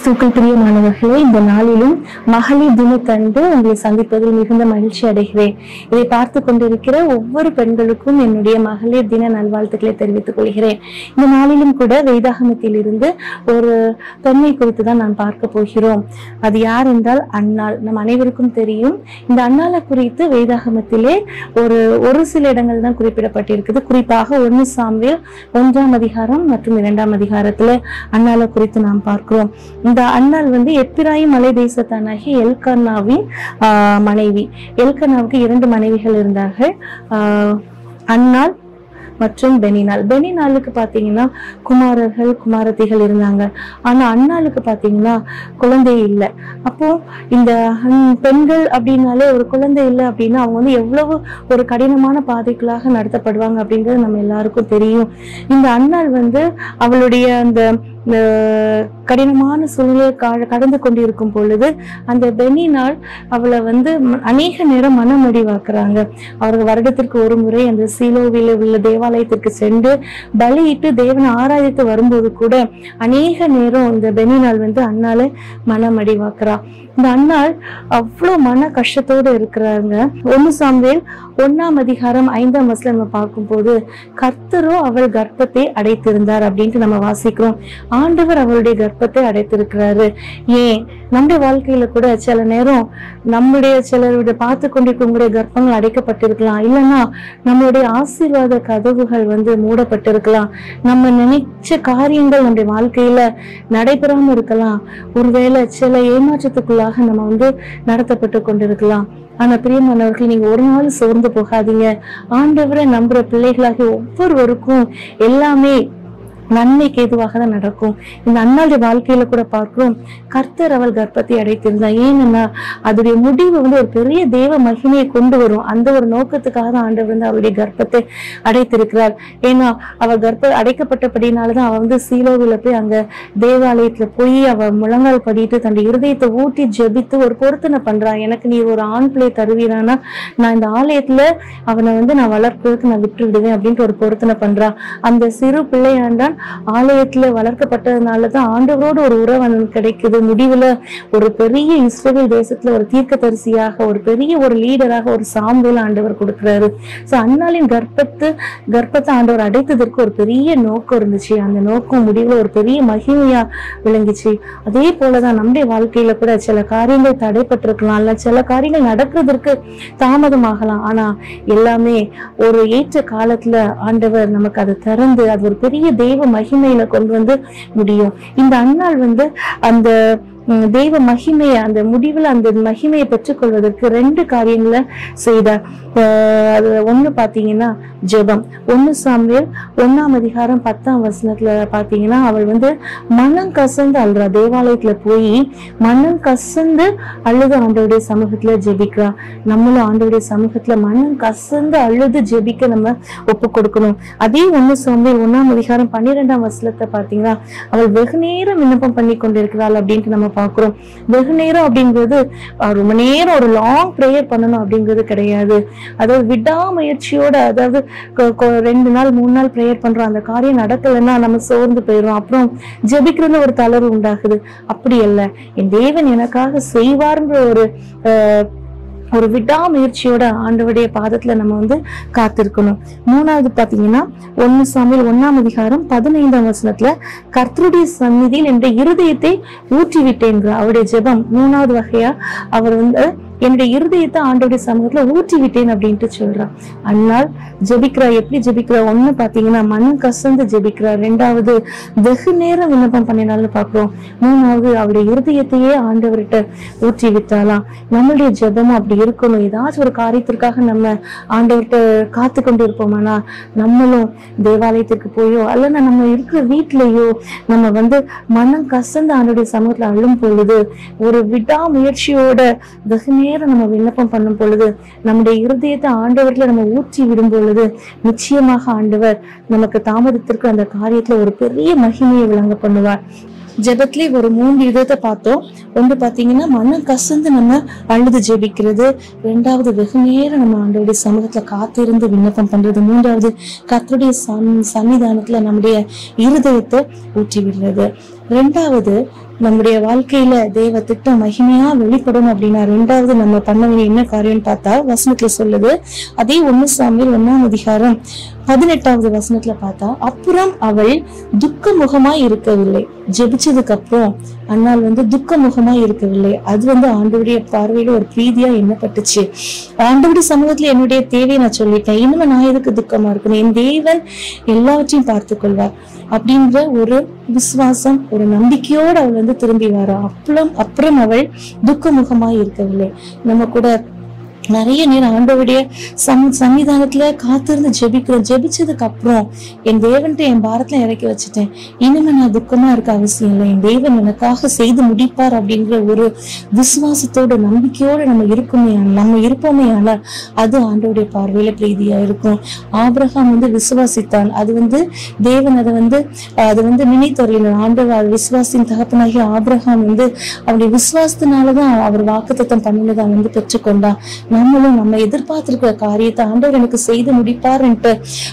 கிறிஸ்துவுக்குள் பிரியமானவர்களே, இந்த நாளிலும் மகளிர் தினத்தன்று உங்களை சந்திப்பதில் மிகுந்த மகிழ்ச்சி அடைகிறேன். இதை பார்த்து கொண்டிருக்கிற ஒவ்வொரு பெண்களுக்கும் என்னுடைய மகளிர் தின நல்வாழ்த்துக்களை தெரிவித்துக் கொள்கிறேன். இந்த நாளிலும் கூட வேதாகமத்தில் இருந்து ஒரு பெண்ணை குறித்து தான் நான் பார்க்க போகிறோம். அது யார் என்றால் அன்னாள். நம் அனைவருக்கும் தெரியும். இந்த அன்னாளை குறித்து வேதாகமத்திலே ஒரு சில இடங்கள் தான் குறிப்பிடப்பட்டிருக்குது. குறிப்பாக 1 சாமுவேல் 1ஆம் அதிகாரம் மற்றும் 2ஆம் அதிகாரத்துல அன்னாளை குறித்து நாம் பார்க்கிறோம். இந்த அன்னாள் எப்பிராயிம் மலை தேசத்தானாகிய எல்கானாவின் மனைவி. எல்கானாவுக்கு 2 மனைவிகள் இருந்தார்கள், அன்னாள் மற்றும் பெனினாள். பெனினாளுக்கு பாத்தீங்கன்னா குமாரர்கள் குமாரத்திகள் இருந்தாங்க. ஆனா அன்னாளுக்கு பாத்தீங்கன்னா குழந்தை இல்லை. அப்போ இந்த பெண்கள் அப்படின்னாலே ஒரு குழந்தை இல்லை அப்படின்னா அவங்க எவ்வளவு ஒரு கடினமான பாதைகளாக நடத்தப்படுவாங்க அப்படின்றது நம்ம எல்லாருக்கும் தெரியும். இந்த அன்னாள் அவளுடைய அந்த கடினமான சூழ்நிலையை கடந்து கொண்டிருக்கும் பொழுது அந்த பெனினாள் அவளை அநேக நேரம் மனமடிவாக்குறாங்க. அவர்கள் வருடத்திற்கு ஒரு முறை அந்த சீலோவில் உள்ள தேவாலயத்திற்கு சென்று பலியிட்டு தேவனை ஆராதித்து வரும்போது கூட அநேக நேரம் இந்த பெனினாள் அன்னாளை மனமடிவாக்குறா. இந்த அன்னாள் அவ்வளவு மன கஷ்டத்தோடு இருக்கிறாங்க. 1 சாமுவேல் 1ஆம் அதிகாரம் 5ஆம் வசனம் நம்ம பார்க்கும்போது கர்த்தரோ அவள் கர்ப்பத்தை அடைத்திருந்தார் அப்படின்ட்டு நம்ம வாசிக்கிறோம். ஆண்டவர் அவளுடைய கர்ப்பத்தை அடைத்திருக்கிறாரு. ஏன் நம்முடைய வாழ்க்கையில கூட சில நேரம் சிலருடைய பார்த்து கொண்டிருக்கக்கூடிய கர்ப்பங்கள் அடைக்கப்பட்டிருக்கலாம், இல்லைன்னா நம்மளுடைய ஆசீர்வாத கதவுகள் மூடப்பட்டிருக்கலாம். நம்ம நினைச்ச காரியங்கள் நம்முடைய வாழ்க்கையில நடைபெறாம இருக்கலாம். ஒருவேளை சில ஏமாற்றத்துக்குள்ளாக நம்ம நடத்தப்பட்டு கொண்டிருக்கலாம். ஆனா பிரியமானவர்கள், நீங்க ஒரு நாள் சோர்ந்து போகாதீங்க. ஆண்டவரை நம்புற பிள்ளைகளாகிய ஒவ்வொருவருக்கும் எல்லாமே நன்மைக்கு ஏதுவாக தான் நடக்கும். இந்த அன்னாளுடைய வாழ்க்கையில கூட பார்க்கிறோம், கர்த்தர் அவள் கர்ப்பத்தை அடைத்திருந்தா. ஏன்னா அதோடைய முடிவு ஒரு பெரிய தேவ மகிமையை கொண்டு வரும். அந்த ஒரு நோக்கத்துக்காக தான் ஆண்டவர் அவளுடைய கர்ப்பத்தை அடைத்திருக்கிறார். ஏன்னா அவள் அடைக்கப்பட்டபடினாலதான் அவ சீலோவில போய் அங்க தேவாலயத்துல போய் அவ முழங்கால் படிட்டு தன்னுடைய இருதயத்தை ஊட்டி ஜெபித்து ஒரு பொருத்தனை பண்றா. எனக்கு நீ ஒரு ஆண் பிள்ளை தருவீரானா நான் இந்த ஆலயத்துல அவனை நான் வளர்க்கிறதுக்கு நான் விட்டு விடுவேன் அப்படின்ட்டு ஒரு பொருத்தனை பண்றா. அந்த சிறு பிள்ளையாண்டான் ஆலயத்துல வளர்க்கப்பட்டதுனாலதான் ஆண்டவரோடு ஒரு உறவு கிடைக்குது. முடிவுல ஒரு பெரிய இஸ்ரவேல் தேசத்துல ஒரு தீர்க்கதரிசியாக, ஒரு பெரிய ஒரு லீடராக ஒரு சாமுவேல் ஆண்டவர் கொடுக்கிறாரு. சோ அன்னாளின் கர்ப்பத்தை ஆண்டவர் அடைத்ததற்கு ஒரு பெரிய நோக்கம் இருந்துச்சு. அந்த நோக்கம் முடிவுல ஒரு பெரிய மகிமையா விளங்கிச்சு. அதே போலதான் நம்முடைய வாழ்க்கையில கூட சில காரியங்கள் தடைப்பட்டிருக்கலாம், இல்ல சில காரியங்கள் நடக்கிறதுக்கு தாமதமாகலாம். ஆனா எல்லாமே ஒரு ஏற்ற காலத்துல ஆண்டவர் நமக்கு அதை திறந்து அது ஒரு பெரிய தெய்வ மகிமையில கொண்டு முடியும். இந்த அன்னாள் அந்த தெய்வ மகிமையை, அந்த முடிவுல அந்த மகிமையை பெற்றுக்கொள்வதற்கு 2 காரியங்களை செய்தார். அது ஒண்ணு பாத்தீங்கன்னா ஜெபம். 1 சாமுவேல் 1ஆம் அதிகாரம் 10ஆம் வசனத்துல பாத்தீங்கன்னா அவள் மனம் கசந்து அழுறா. தேவாலயத்துல போய் மனம் கசந்து அழுது ஆண்டவருடைய சமூகத்துல ஜெபிக்கிறா. நம்மளும் ஆண்டவருடைய சமூகத்துல மனம் கசந்து அழுது ஜெபிக்க நம்ம ஒப்பு கொடுக்கணும். அதே 1 சாமுவேல் 1ஆம் அதிகாரம் 12ஆம் வசனத்தை பாத்தீங்கன்னா அவள் வெகு நேரம் விண்ணப்பம் பண்ணி கொண்டிருக்கிறாள் அப்படின்ட்டு நம்ம பார்க்கிறோம். வெகு நேரம் அப்படிங்கிறது ரொம்ப நேரம் ஒரு லாங் பிரேயர் பண்ணணும் அப்படிங்கிறது கிடையாது. அதாவது விடாமுயற்சியோட, அதாவது 2 நாள் 3 நாள் பிரேயர் பண்றோம், அந்த காரியம் நடக்கலைன்னா நம்ம சோர்ந்து போயிடும், அப்புறம் ஜெபிக்கிறது ஒரு தளர்வு உண்டாகுது. அப்படி அல்ல, என் தேவன் எனக்காக செய்வார்ன்ற ஒரு விடாமுயற்சியோட ஆண்டவருடைய பாதத்துல நம்ம காத்திருக்கணும். 3வது பாத்தீங்கன்னா 1 சாமுவேல் 1ஆம் அதிகாரம் 15ஆம் வசனத்துல கர்த்தருடைய சந்நிதியில் என்ற இருதயத்தை ஊற்றி விட்டேங்கிற அவருடைய ஜெபம் 3வது வகையா அவர் என்னுடைய இருதயத்தை ஆண்டவருடைய சமூகத்துல ஊற்றி விட்டேன் அப்படின்ட்டு சொல்றான். அன்னால் ஜெபிக்கிறா. எப்படி ஜெபிக்கிறா? 1 பாத்தீங்கன்னா மனம் கசந்து ஜெபிக்கிறா. 2வது வெகு நேரம் விண்ணப்பம் பண்ணினாலும் பாக்குறோம். 3வது அவருடைய இருதயத்தையே ஆண்டவர்கிட்ட ஊற்றி விட்டாலாம். நம்மளுடைய ஜெபமும் அப்படி இருக்கணும். ஏதாச்சும் ஒரு காரியத்திற்காக நம்ம ஆண்டவர்கிட்ட காத்து கொண்டு இருப்போமானா நம்மளும் தேவாலயத்திற்கு போயோ அல்லனா நம்ம இருக்கிற வீட்லயோ நம்ம மனம் கசந்து ஆண்டவருடைய சமூகத்துல அழும் பொழுது, ஒரு விடாமுயற்சியோட வெகு நேரம் நம்ம விண்ணப்பம் பண்ணும் பொழுது, நம்முடைய இருதயத்தை ஆண்டவர்ல நம்ம ஊற்றி விடும் பொழுது நிச்சயமாக ஆண்டவர் நமக்கு தாமதத்திற்கு அந்த காரியத்துல ஒரு பெரிய மகிமையை விளங்க பண்ணுவார். ஜெபத்திலே ஒரு 3 விதத்தை பார்த்தோம். ஒன்று பாத்தீங்கன்னா மனம் கசந்து நம்ம அழுது ஜெபிக்கிறது, 2வது வெகு நேரம் நம்ம ஆண்டவருடைய சமூகத்துல காத்திருந்து விண்ணப்பம் பண்றது, 3வது கர்த்தருடைய சன்னிதானத்துல நம்முடைய இருதயத்தை ஊற்றி விடுறது. ரெண்டாவது, நம்முடைய வாழ்க்கையில தேவ திட்டம் மகிமையா வெளிப்படும் அப்படின்னா ரெண்டாவது நம்ம பண்ண வேண்டிய என்ன காரியம்னு பார்த்தா வசனத்துல சொல்லுது. அதே 1 சாமுவேல் 1:18 வசனத்துல பார்த்தா, அப்புறம் அவள் துக்க முகமாய் இருக்கவில்லை. ஜெபிச்சதுக்கு அப்புறம் அண்ணாள் துக்க முகமாய் இருக்கவில்லை. அது ஆண்டவருடைய பார்வையில ஒரு பிரீதியா எண்ணப்பட்டுச்சு. ஆண்டவருடைய சமூகத்துல என்னுடைய தேவையை நான் சொல்லிட்டேன், இனிமே நான் எதுக்கு துக்கமா இருக்கணும், என் தேவன் எல்லாவற்றையும் பார்த்து கொள்வார் அப்படின்ற ஒரு விசுவாசம், ஒரு நம்பிக்கையோடு அவள் திரும்பி வரா. அப்புறம் அவள் துக்க முகமாய் இருக்கவில்லை. நம்ம கூட நிறைய நேரம் ஆண்டவருடைய சன்னிதானத்துல காத்திருந்து ஜெபிக்கிறோம். ஜெபிச்சதுக்கு அப்புறம் என் தேவன்ட்டு என் பாரத்துல இறக்கி வச்சுட்டேன், இனிமே நான் துக்கமா இருக்க அவசியம் இல்லை, என் தேவன் எனக்காக செய்து முடிப்பார் அப்படிங்கிற ஒரு விசுவாசத்தோட நம்பிக்கையோட நம்ம இருப்போமே ஆனால் அது ஆண்டவருடைய பார்வையில பிரீதியா இருக்கும். ஆபிரகாம் விசுவாசித்தான். அது தேவன் அதை நினைத்தறியணும். ஆண்டவர் விசுவாசின் தகப்பனாகிய ஆபிரகாம் அவருடைய விசுவாசத்தினாலதான் அவர் வாக்குத்தத்தம் பண்ணினதை பெற்றுக்கொண்டான். நம்மளும் நம்ம எதிர்பார்த்திருக்கிற காரியத்தை ஆண்டவர் எனக்கு செய்து முடிப்பார்ன்ட்டு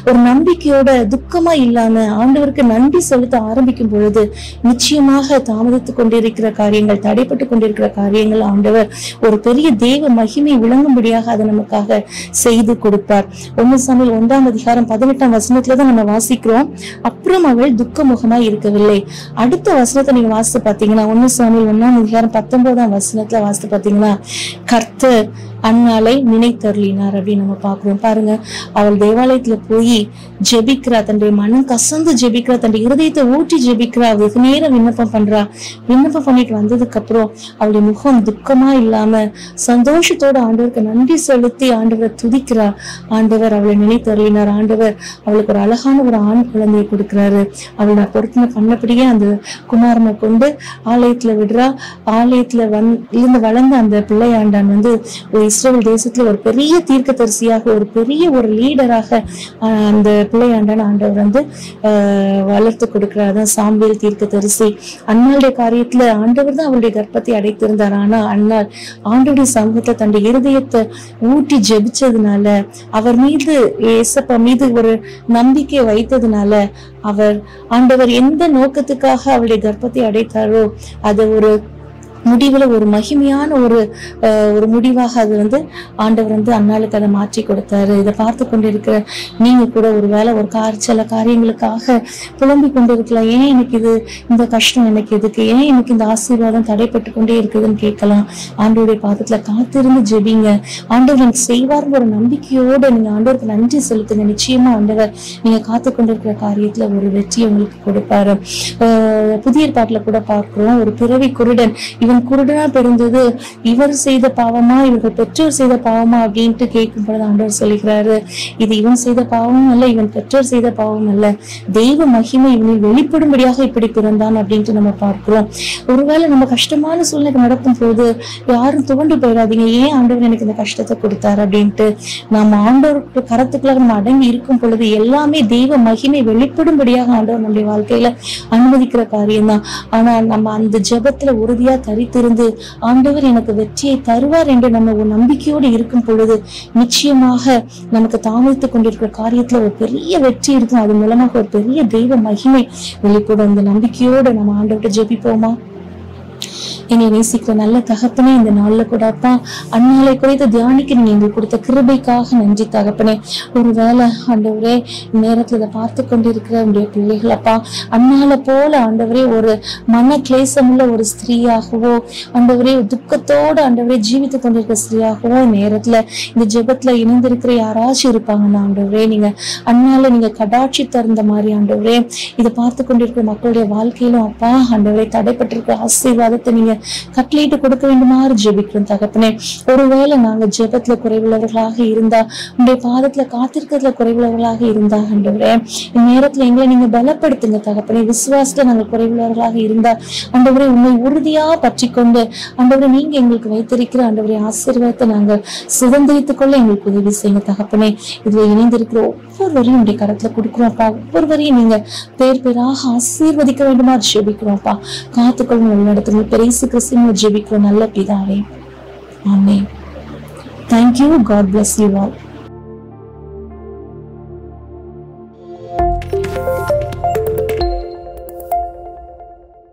ஒரு நம்பிக்கையோட துக்கமா இல்லாம ஆண்டவருக்கு நன்றி செலுத்த ஆரம்பிக்கும் பொழுது நிச்சயமாக தாமதித்து கொண்டிருக்கிற காரியங்கள், தடைப்பட்டு கொண்டிருக்கிற காரியங்கள் ஆண்டவர் ஒரு பெரிய தேவ மகிமை விளங்கும்படியாக அதை நமக்காக செய்து கொடுப்பார். 1 சாமுவேல் 1:18 நம்ம வாசிக்கிறோம், அப்புறம் அவள் துக்க முகமா இருக்கவில்லை. அடுத்த வசனத்தை நீங்க வாசித்து பாத்தீங்கன்னா 1 சாமுவேல் 1:19 வாசித்து பாத்தீங்கன்னா, கர்த்தர் அண்ணாளை நினைத்தருளினார் அப்படின்னு நம்ம பாக்குறோம். பாருங்க, அவள் தேவாலயத்துல போய் ஜெபிக்கிறா, தன்னுடைய மனம் கசந்து ஜெபிக்கிறா, தன்னுடைய இருதயத்தை ஊற்றி ஜெபிக்கிறா, வெகு நேரம் விண்ணப்பம் பண்றா. விண்ணப்பம் பண்ணிட்டு வந்ததுக்கு அப்புறம் அவளுடைய முகம் துக்கமா இல்லாம சந்தோஷத்தோட ஆண்டவருக்கு நன்றி செலுத்தி ஆண்டவரை துதிக்கிறா. ஆண்டவர் அவளை நினைத்தருளினார். ஆண்டவர் அவளுக்கு ஒரு அழகான ஒரு ஆண் குழந்தையை கொடுக்கிறாரு. அவள் நான் பொருத்தனை பண்ணபடியே அந்த குமாரனை கொண்டு ஆலயத்துல விடுறா. ஆலயத்துல இருந்து வளர்ந்த அந்த பிள்ளையாண்டான் ஒரு இஸ்ரேல் தேசத்துல ஒரு பெரிய தீர்க்கதரிசியாக, ஒரு பெரிய ஒரு லீடராக அந்த பிள்ளையாண்டான் ஆண்டவர் வளர்த்து கொடுக்கிறார். சாமுவேல் தீர்க்கதரிசி. அண்ணாளுடைய காரியத்துல ஆண்டவர் தான் அவளுடைய கர்ப்பத்தை அடைத்திருந்தார். ஆனா அண்ணாள் ஆண்டவருடைய சமூகத்தை தன்னுடைய இருதயத்தை ஊற்றி ஜெபிச்சதுனால, அவர் மீது ஏசப்பா மீது ஒரு நம்பிக்கை வைத்ததுனால, ஆண்டவர் எந்த நோக்கத்துக்காக அவளுடைய கர்ப்பத்தை அடைத்தாரோ அது ஒரு முடிவுல ஒரு மகிமையான ஒரு முடிவாக அது ஆண்டவர் அண்ணாளுக்கு அதை மாற்றி கொடுத்தாரு. இதை பார்த்து கொண்டிருக்கிற நீங்க கூட ஒருவேளை ஒரு சில காரியங்களுக்காக புலம்பிக் கொண்டிருக்கலாம். ஏன் எனக்கு இந்த கஷ்டம், எனக்கு எதுக்கு, ஏன் எனக்கு இந்த ஆசீர்வாதம் தடைப்பட்டு கொண்டே இருக்குதுன்னு கேட்கலாம். ஆண்டவருடைய பாதத்துல காத்திருந்து ஜெபிங்க. ஆண்டவர் எனக்கு செய்வார்னு ஒரு நம்பிக்கையோட நீங்க ஆண்டவருக்கு நன்றி செலுத்துங்க. நிச்சயமா ஆண்டவர் நீங்க காத்து கொண்டிருக்கிற காரியத்துல ஒரு வெற்றி உங்களுக்கு கொடுப்பாரு. புதிய ஏற்பாட்டுல கூட பார்க்கிறோம், ஒரு பிறவி குருடன். இவன் குருடனா பிறந்தது இவர் செய்த பாவமா, இவர்கள் பெற்றோர் செய்த பாவமா அப்படின்ட்டு கேட்கும் பொழுது ஆண்டவர் சொல்லுகிறாரு, இது இவன் செய்த பாவமும் அல்ல, இவன் பெற்றோர் செய்த பாவம் அல்ல, தெய்வ மகிமை இவனில் வெளிப்படும்படியாக இப்படி பிறந்தான் அப்படின்ட்டு நம்ம பார்க்கிறோம். ஒருவேளை நம்ம கஷ்டமான சூழ்நிலை நடக்கும் போது யாரும் துவண்டு போயிடாதீங்க, ஏன் ஆண்டவர் எனக்கு இந்த கஷ்டத்தை கொடுத்தாரு அப்படின்ட்டு. நம்ம ஆண்டவருக்கு கரத்துக்குள்ள நம்ம அடங்கி இருக்கும் பொழுது எல்லாமே தெய்வ மகிமை வெளிப்படும்படியாக ஆண்டவர் நம்முடைய வாழ்க்கையில அனுமதிக்கிற காரியம்தான். ஆனா நம்ம அந்த ஜெபத்துல உறுதியா தரித்திருந்து ஆண்டவர் எனக்கு வெற்றியை தருவார் என்று நம்ம ஒரு நம்பிக்கையோடு இருக்கும் பொழுது நிச்சயமாக நமக்கு தாமதித்துக் கொண்டிருக்கிற காரியத்துல ஒரு பெரிய வெற்றி இருக்கும். அது மூலமாக ஒரு பெரிய தெய்வ மகிமை வெளிப்படும். அந்த நம்பிக்கையோடு நம்ம ஆண்டவர்கிட்ட ஜெபிப்போமா? என்னை நேசிக்கிற நல்ல தகப்பனே, இந்த நாள்ல கூட அப்பா அண்ணாளை குறித்து தியானிக்க நீங்க எங்களுக்கு கொடுத்த கிருபைக்காக நன்றி தகப்பனே. ஒருவேளை ஆண்டவரே நேரத்துல இதை பார்த்து கொண்டிருக்கிற உங்களுடைய பிள்ளைகள் அப்பா அண்ணாளை போல ஆண்டவரே ஒரு மன கிளேசமுள்ள ஒரு ஸ்திரீயாகவோ, ஆண்டவரே துக்கத்தோடு ஆண்டவரே ஜீவித்து கொண்டிருக்கிற ஸ்திரீயாகவோ நேரத்துல இந்த ஜெபத்துல இணைந்திருக்கிற யாராச்சும் இருப்பாங்கன்னா ஆண்டவரே நீங்க அண்ணால நீங்க கடாட்சி தருந்த மாதிரி ஆண்டவரே இதை பார்த்து கொண்டிருக்கிற மக்களுடைய வாழ்க்கையிலும் அப்பா ஆண்டவரே தடைப்பட்டிருக்கிற ஆசீர்வாதத்தை நீங்க கட்டளையிட்டு கொடுக்க வேண்டுமாறு ஜெபிக்கிறோம் தகப்பனே. ஒருவேளை நாங்க ஜெபத்துல குறைவுள்ளவர்களாக இருந்தா, உங்களுடைய பாதத்துல காத்திருக்கிறதுல குறைவுள்ளவர்களாக இருந்தா ஆண்டவரே இந்நேரத்துல எங்களை நீங்க பலப்படுத்துங்க தகப்பனே. விசுவாசத்துல நாங்கள் குறைவுள்ளவர்களாக இருந்தா ஆண்டவரே உண்மை உறுதியா பற்றி கொண்டு ஆண்டவரே நீங்க எங்களுக்கு வைத்திருக்கிற ஆண்டவரே ஆசீர்வாதத்தை நாங்கள் சுதந்திரித்துக் கொள்ள எங்களுக்கு உதவி செய்யுங்க தகப்பனே. இதுல இணைந்திருக்கிற ஒவ்வொருவரையும் உடைய கரத்துல கொடுக்குறோம்ப்பா. ஒவ்வொருவரையும் நீங்க பேர் பேராக ஆசீர்வதிக்க வேண்டுமா ஜெபிக்கிறோம்ப்பா. காத்துக்கொள்ளும் வழிநடத்துங்க. பெரிய கிறிஸ்துவின் ஜெபிக்கிறோம் நல்ல பிதாவே. ஆமென். Thank you. God bless you all.